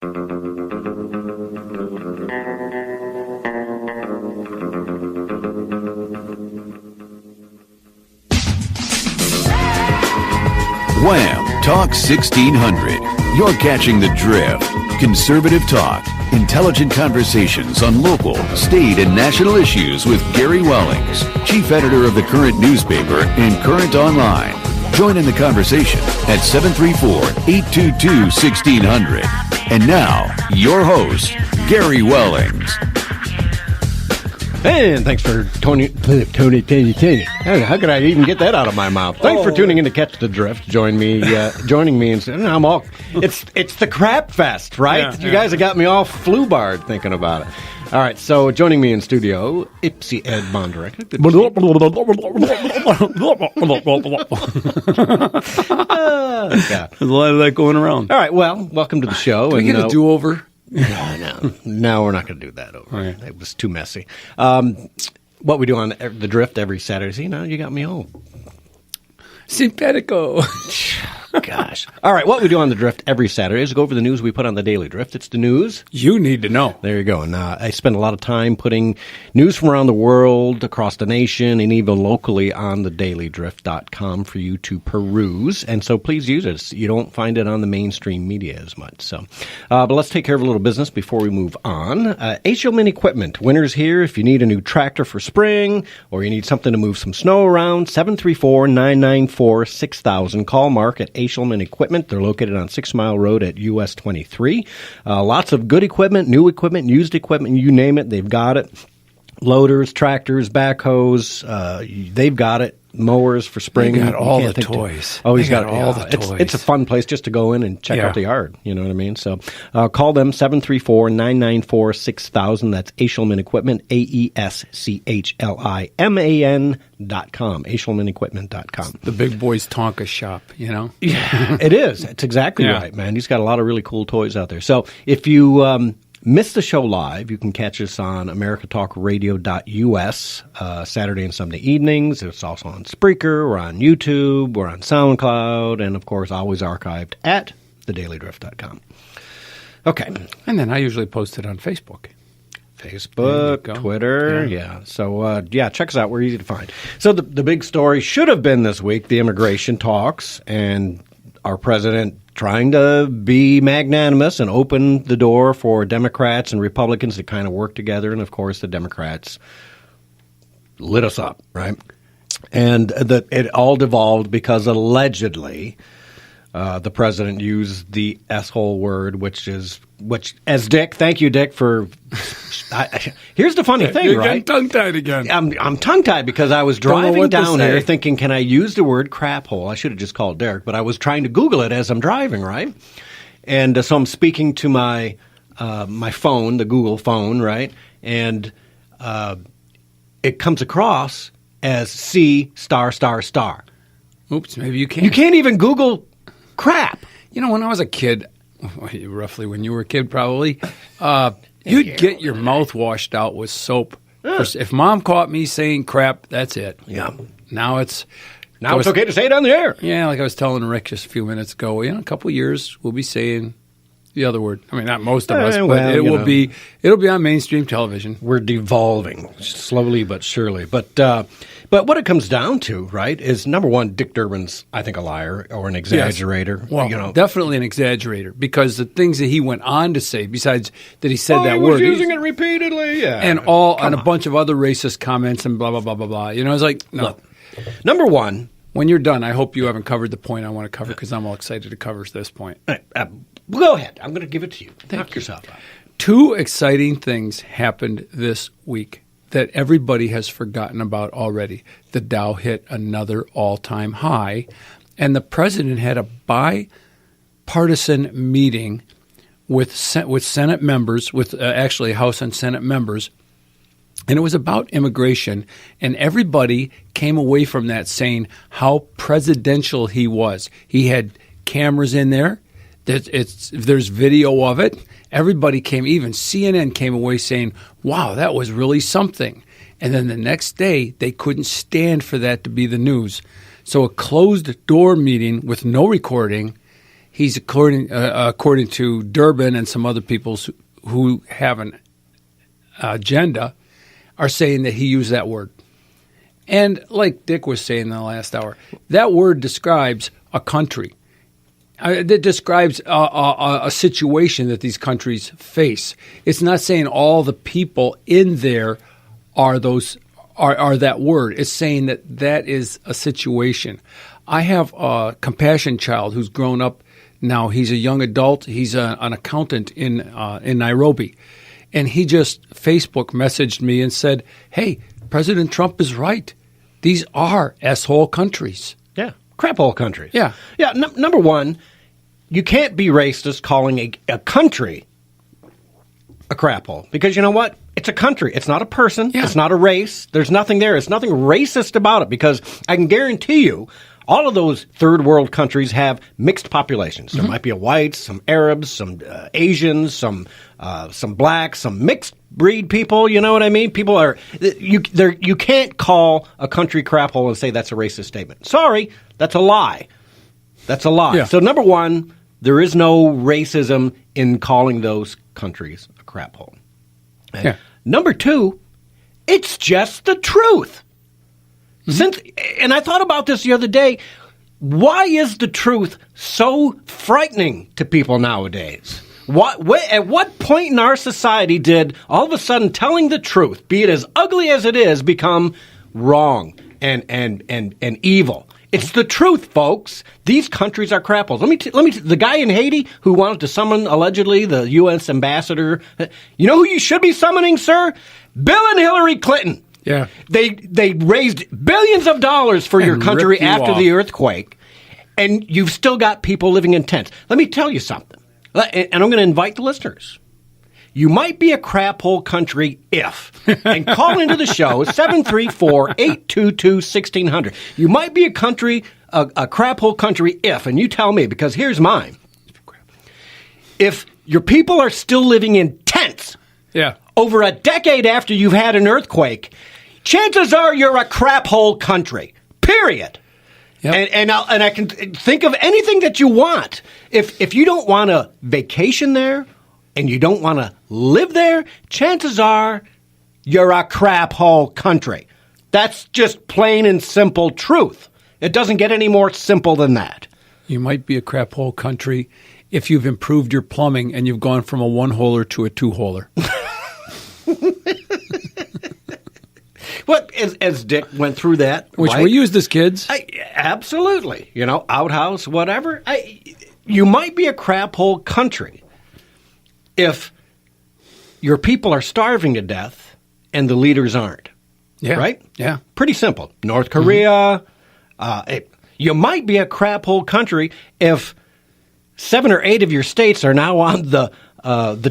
Wham! Talk 1600. You're catching the drift. Conservative talk. Intelligent conversations on local, state, and national issues with Gary Wellings, chief editor of the Current newspaper and Current Online. Join in the conversation at 734-822-1600. And now, your host, Gary Wellings. And thanks for Tony. How could I even get that out of my mouth? Thanks for tuning in to Catch the Drift. Joining me, and I'm all. It's the crap fest, right? You guys have got me all flu-barred thinking about it. All right, so joining me in studio, Ipsy Ed Bonderenka. There's a lot of that going around. All right, well, welcome to the show. Do we get a do-over? No, we're not going to do that over. Right. It was too messy. What we do on the Drift every Saturday. See, now you got me all simpatico. Gosh. All right, what we do on the Drift every Saturday is go over the news we put on the Daily Drift. It's the news you need to know. There you go. And I spend a lot of time putting news from around the world, across the nation, and even locally on the dailydrift.com for you to peruse. And so please use it. You don't find it on the mainstream media as much. So, but let's take care of a little business before we move on. Eshelman Equipment. Winter's here. If you need a new tractor for spring or you need something to move some snow around, 734-994-6000. Call Mark at Eshelman Equipment. They're located on 6 Mile Road at US 23. Lots of good equipment, new equipment, used equipment, you name it, they've got it. Loaders, tractors, backhoes, they've got it. Mowers for spring. They got all the toys. Oh, he's got all the toys. It's a fun place just to go in and check out the yard. You know what I mean? So call them 734-994-6000. That's Eshelman Equipment, AESCHLIMAN.com, EshelmanEquipment.com. The big boy's Tonka shop, you know? Yeah, it is. It's exactly right, man. He's got a lot of really cool toys out there. So if you miss the show live, you can catch us on americatalkradio.us Saturday and Sunday evenings. It's also on Spreaker. We're on YouTube. We're on SoundCloud. And, of course, always archived at thedailydrift.com. Okay. And then I usually post it on Facebook. Twitter, So, check us out. We're easy to find. So the big story should have been this week, the immigration talks, and our president trying to be magnanimous and open the door for Democrats and Republicans to kind of work together. And, of course, the Democrats lit us up, right? And it all devolved because allegedly the president used the S-hole word, which as Dick, thank you, Dick, for here's the funny thing, You're right? getting tongue-tied again. I'm tongue-tied because I was driving down here thinking, can I use the word crap hole? I should have just called Derek, but I was trying to Google it as I'm driving, right? And so I'm speaking to my phone, the Google phone, right? And it comes across as C******. Oops, maybe you can't. You can't even Google crap. You know, when I was a kid, roughly when you were a kid probably, you'd get your mouth washed out with soap. If Mom caught me saying crap, that's it. Yeah. Now it's okay to say it on the air. Yeah, like I was telling Rick just a few minutes ago, in a couple of years we'll be saying the other word. I mean, not most of us, but it'll be on mainstream television. We're devolving slowly but surely. But what it comes down to, right, is number one, Dick Durbin's, I think, a liar or an exaggerator. Yes. Well, definitely an exaggerator because the things that he went on to say, besides that he said that word, he was using it repeatedly, and a bunch of other racist comments and blah blah blah blah blah. You know, it's like no. Look, number one, when you're done, I hope you haven't covered the point I want to cover because I'm all excited to cover this point. Go ahead. I'm going to give it to you. Knock yourself out. 2 exciting things happened this week that everybody has forgotten about already. The Dow hit another all-time high, and the president had a bipartisan meeting with Senate members, with actually House and Senate members, and it was about immigration, and everybody came away from that saying how presidential he was. He had cameras in there. There's video of it. Everybody even CNN came away saying, wow, that was really something. And then the next day, they couldn't stand for that to be the news. So a closed-door meeting with no recording, he's according to Durbin and some other people who have an agenda are saying that he used that word. And like Dick was saying in the last hour, that word describes a country. That describes a situation that these countries face. It's not saying all the people in there are that word. It's saying that is a situation. I have a compassion child who's grown up now. He's a young adult. He's an accountant in Nairobi. And he just Facebook messaged me and said, hey, President Trump is right. These are asshole countries. Yeah, crap hole countries. Yeah. Yeah, number one, you can't be racist calling a country a crap hole. Because you know what? It's a country. It's not a person. Yeah. It's not a race. There's nothing there. It's nothing racist about it, because I can guarantee you all of those third world countries have mixed populations. There might be a whites, some Arabs, some Asians, some blacks, some mixed breed people. You know what I mean? People are you can't call a country crap hole and say that's a racist statement. Sorry, that's a lie. That's a lie. Yeah. So number one, there is no racism in calling those countries a crap hole. And Yeah. number two, it's just the truth. And I thought about this the other day. Why is the truth so frightening to people nowadays? At what point in our society did all of a sudden telling the truth, be it as ugly as it is, become wrong and evil? It's the truth, folks. These countries are crap holes. The guy in Haiti who wanted to summon, allegedly, the U.S. ambassador, you know who you should be summoning, sir? Bill and Hillary Clinton. Yeah. They raised billions of dollars for your country ripped you after off. the earthquake, and you've still got people living in tents. Let me tell you something, and I'm going to invite the listeners. You might be a crap hole country if, and call into the show, 734-822-1600. You might be a crap hole country if, and you tell me, because here's mine. If your people are still living in tents over a decade after you've had an earthquake, chances are you're a crap hole country, period. Yep. And I can think of anything that you want. If you don't want to vacation there, and you don't want to live there, chances are you're a crap hole country. That's just plain and simple truth. It doesn't get any more simple than that. You might be a crap hole country if you've improved your plumbing and you've gone from a one-holer to a two-holer. But as Dick went through that, Which right? we used as kids. Absolutely. Outhouse, whatever. You might be a crap hole country if your people are starving to death and the leaders aren't. Yeah. Right? Yeah. Pretty simple. North Korea. You might be a crap hole country if 7 or 8 of your states are now on the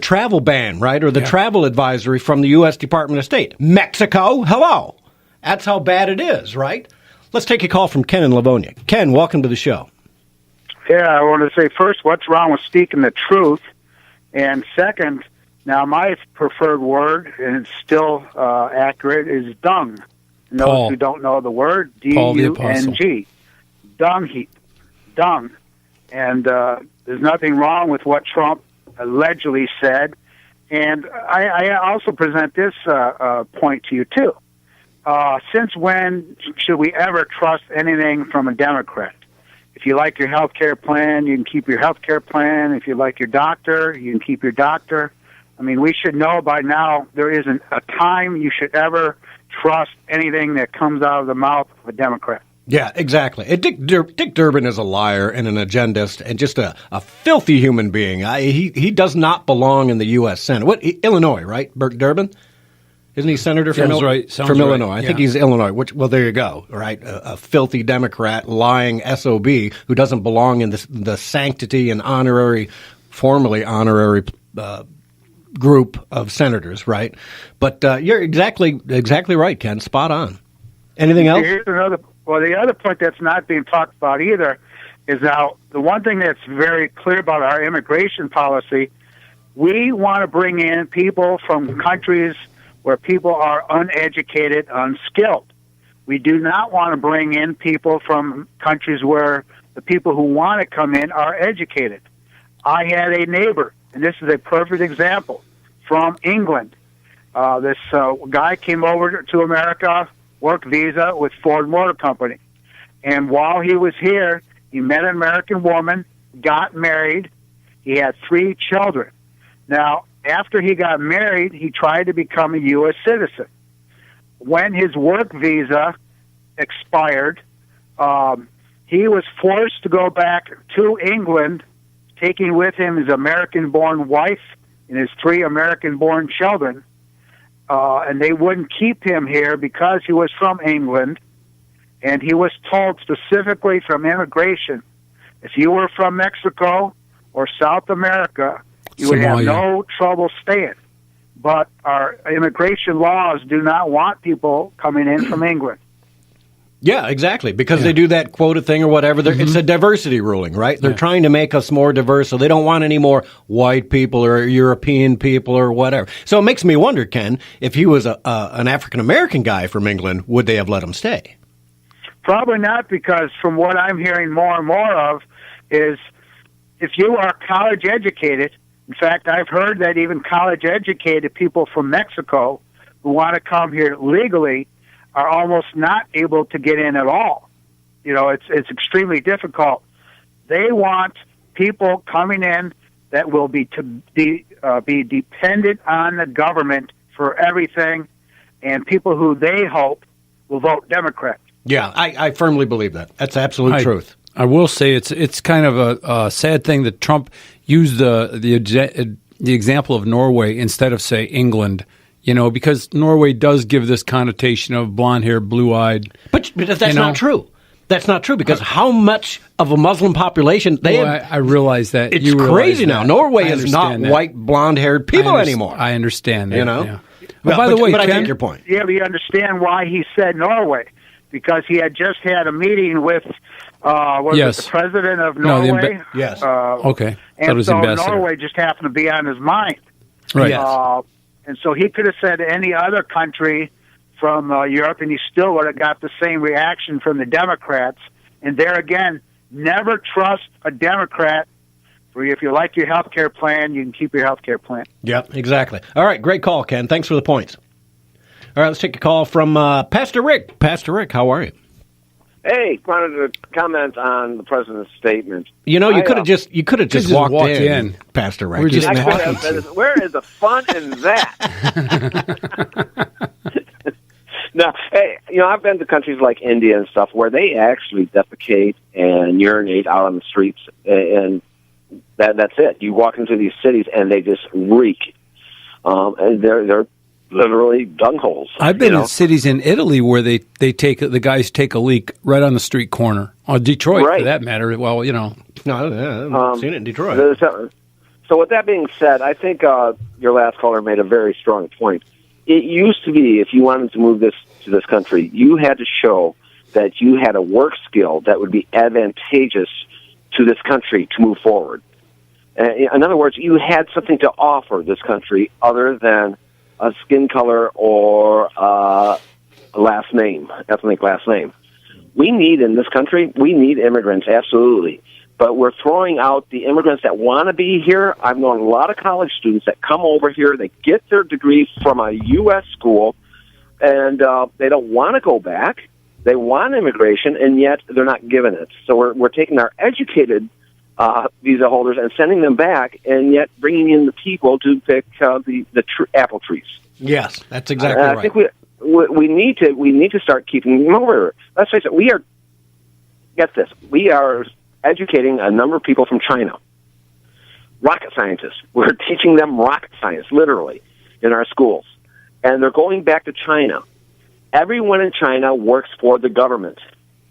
travel ban, right, or the travel advisory from the U.S. Department of State. Mexico, hello. That's how bad it is, right? Let's take a call from Ken in Livonia. Ken, welcome to the show. Yeah, I want to say first, what's wrong with speaking the truth? And second, now my preferred word, and it's still accurate, is dung. And those who don't know the word, D-U-N-G. Dung heap. Dung. And there's nothing wrong with what Trump allegedly said. And I also present this point to you, too. Since when should we ever trust anything from a Democrat? If you like your health care plan, you can keep your health care plan. If you like your doctor, you can keep your doctor. I mean, we should know by now there isn't a time you should ever trust anything that comes out of the mouth of a Democrat. Yeah, exactly. Dick Durbin is a liar and an agendist and just a filthy human being. He does not belong in the U.S. Senate. Illinois, right? Bert Durbin? Isn't he senator from Illinois? I think he's Illinois. Well, there you go. Right, a filthy Democrat, lying SOB who doesn't belong in the sanctity and formerly honorary group of senators. Right, but you're exactly right, Ken. Spot on. Anything else? Here's another. Well, the other point that's not being talked about either is now the one thing that's very clear about our immigration policy. We want to bring in people from countries where people are uneducated, unskilled. We do not want to bring in people from countries where the people who want to come in are educated. I had a neighbor, and this is a perfect example, from England. This guy came over to America, work visa with Ford Motor Company. And while he was here, he met an American woman, got married. He had 3 children. Now, after he got married, he tried to become a U.S. citizen. When his work visa expired, he was forced to go back to England, taking with him his American-born wife and his 3 American-born children. And they wouldn't keep him here because he was from England. And he was told specifically from immigration, if you were from Mexico or South America, you would have no trouble staying. But our immigration laws do not want people coming in from England. Yeah, exactly, because they do that quota thing or whatever. It's a diversity ruling, right? They're trying to make us more diverse, so they don't want any more white people or European people or whatever. So it makes me wonder, Ken, if he was an African-American guy from England, would they have let him stay? Probably not, because from what I'm hearing more and more of is if you are college educated, in fact, I've heard that even college educated people from Mexico who want to come here legally are almost not able to get in at all. You know, it's extremely difficult. They want people coming in that will be dependent on the government for everything, and people who they hope will vote Democrat. Yeah, I firmly believe that. That's absolute truth. I will say it's kind of a sad thing that Trump used the example of Norway instead of, say, England. You know, because Norway does give this connotation of blonde-haired, blue-eyed. But that's not true. That's not true, because how much of a Muslim population they have? I realize that. It's crazy now. Norway is not white, blonde-haired people anymore. I understand that. You know? Yeah. Well, by the way, but Ken, I take your point. Yeah, but you understand why he said Norway, because he had just had a meeting with the president of Norway. Yes. Okay. And so Norway just happened to be on his mind. Right. Yes. And so he could have said any other country from Europe, and he still would have got the same reaction from the Democrats. And there again, never trust a Democrat. If you like your health care plan, you can keep your health care plan. Yep, exactly. All right, great call, Ken. Thanks for the points. All right, let's take a call from Pastor Rick. Pastor Rick, how are you? Hey, wanted to comment on the president's statement. You know, you could have just walked in, Pastor Rick. We're just where is the fun in that? No, hey, I've been to countries like India and stuff where they actually defecate and urinate out on the streets, and that's it. You walk into these cities and they just reek, and they're literally dung holes. I've been in cities in Italy where the guys take a leak right on the street corner, or Detroit for that matter. Well, no, I haven't seen it in Detroit. So with that being said, I think your last caller made a very strong point. It used to be, if you wanted to move to this country, you had to show that you had a work skill that would be advantageous to this country to move forward. In other words, you had something to offer this country other than a skin color or a last name, ethnic last name. We need in this country, immigrants, absolutely. But we're throwing out the immigrants that want to be here. I've known a lot of college students that come over here, they get their degree from a U.S. school, and they don't want to go back. They want immigration, and yet they're not given it. So we're taking our educated visa holders and sending them back, and yet bringing in the people to pick the apple trees. Yes, that's exactly right. I think we need to start keeping them over. Let's face it, we are educating a number of people from China, rocket scientists. We're teaching them rocket science, literally, in our schools, and they're going back to China. Everyone in China works for the government.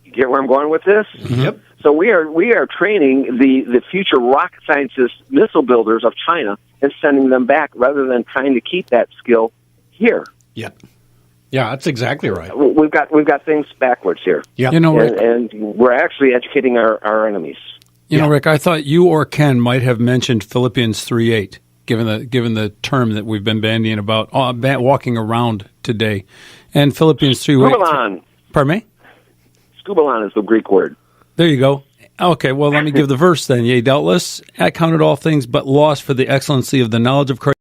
You get where I'm going with this? Yep. So we are training the future rocket scientists, missile builders of China, and sending them back rather than trying to keep that skill here. Yep. Yeah, that's exactly right. We've got things backwards here. Yeah, Rick, and we're actually educating our enemies. You know, Rick, I thought you or Ken might have mentioned Philippians 3:8, given the term that we've been bandying about walking around today, and Philippians 3:8. Skubalon. Pardon me? Skubalon is the Greek word. There you go. Okay, well, let me give the verse then. Yea, doubtless, I counted all things but loss for the excellency of the knowledge of Christ.